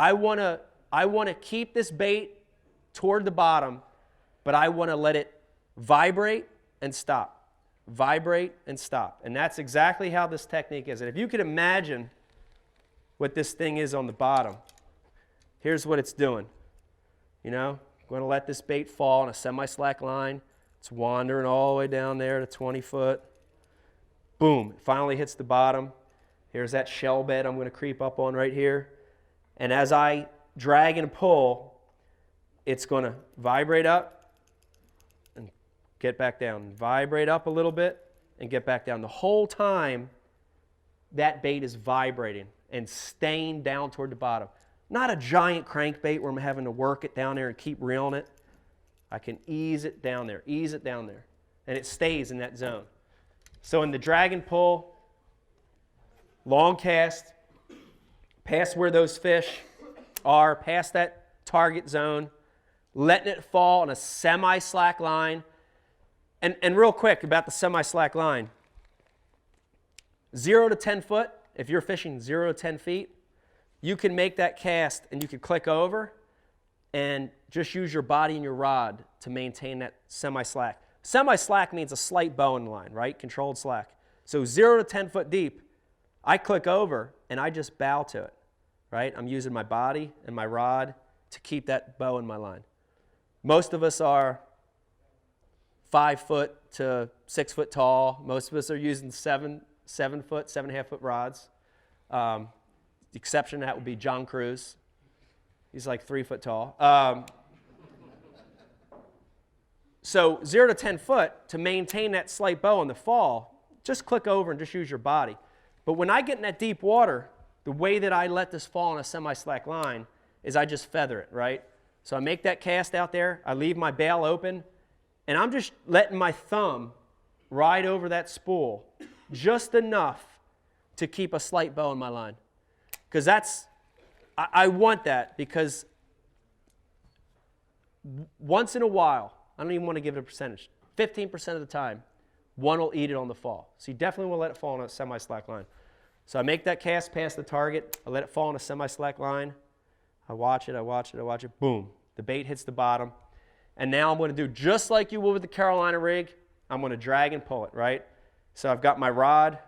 I want to keep this bait toward the bottom, but I want to let it vibrate and stop. Vibrate and stop. And that's exactly how this technique is. And if you could imagine what this thing is on the bottom, here's what it's doing. You know, I'm going to let this bait fall on a semi-slack line. It's wandering all the way down there to 20 foot. Boom, it finally hits the bottom. Here's that shell bed I'm going to creep up on right here. And as I drag and pull, it's going to vibrate up and get back down. Vibrate up a little bit and get back down. The whole time, that bait is vibrating and staying down toward the bottom. Not a giant crankbait where I'm having to work it down there and keep reeling it. I can ease it down there, and it stays in that zone. So in the drag and pull, long cast, past where those fish are, past that target zone, letting it fall on a semi-slack line. And real quick about the semi-slack line, 0 to 10 foot, if you're fishing 0 to 10 feet, you can make that cast and you can click over and just use your body and your rod to maintain that semi-slack. Semi-slack means a slight bow in the line, right? Controlled slack. So 0 to 10 foot deep, I click over and I just bow to it, right? I'm using my body and my rod to keep that bow in my line. Most of us are 5 foot to 6 foot tall. Most of us are using 7 foot, 7.5 foot rods. The exception to that would be John Cruz. He's like 3 foot tall. So 0 to 10 foot, to maintain that slight bow in the fall, just click over and just use your body. But when I get in that deep water, the way that I let this fall on a semi-slack line is I just feather it, right? So I make that cast out there, I leave my bail open, and I'm just letting my thumb ride over that spool just enough to keep a slight bow in my line. Because I want that, because once in a while, I don't even want to give it a percentage, 15% of the time, one will eat it on the fall. So you definitely want to let it fall on a semi-slack line. So I make that cast past the target, I let it fall on a semi-slack line, I watch it, boom, the bait hits the bottom. And now I'm going to do just like you would with the Carolina rig, I'm going to drag and pull it, right? So I've got my rod,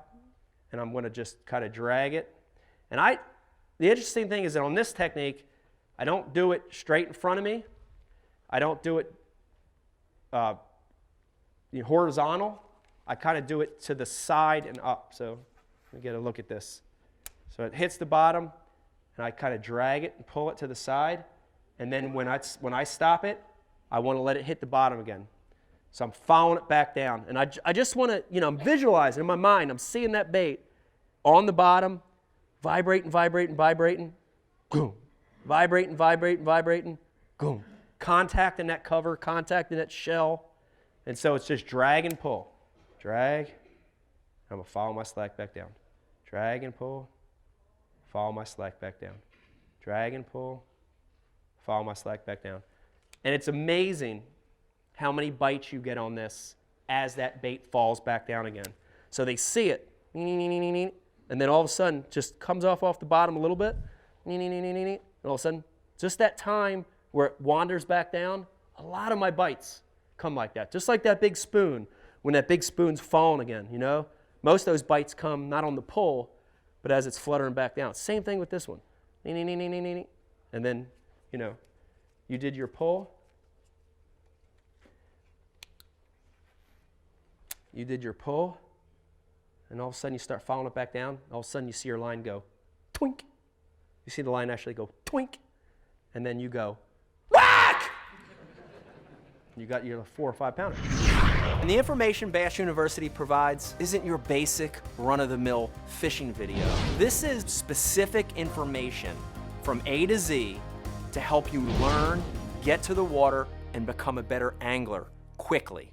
and I'm going to just kind of drag it. And the interesting thing is that on this technique, I don't do it straight in front of me. I don't do it horizontal. I kind of do it to the side and up. So let me get a look at this. So it hits the bottom, and I kind of drag it and pull it to the side. And then when I stop it, I want to let it hit the bottom again. So I'm following it back down. And I just want to, I'm visualizing in my mind, I'm seeing that bait on the bottom, vibrating, boom. Vibrating, boom. Contacting that cover, contacting that shell. And so it's just drag and pull. Drag. I'm going to follow my slack back down. Drag and pull. Follow my slack back down. Drag and pull. Follow my slack back down. And it's amazing how many bites you get on this as that bait falls back down again. So they see it, and then all of a sudden just comes off the bottom a little bit, and all of a sudden, just that time where it wanders back down, a lot of my bites come like that. Just like that big spoon, when that big spoon's falling again, Most of those bites come not on the pull, but as it's fluttering back down. Same thing with this one. And then, you did your pull. You did your pull, and all of a sudden you start following it back down. All of a sudden you see your line go twink. You see the line actually go twink, and then you go whack! You got your 4 or 5 pounder. And the information Bass University provides isn't your basic run-of-the-mill fishing video. This is specific information from A to Z to help you learn, get to the water, and become a better angler quickly.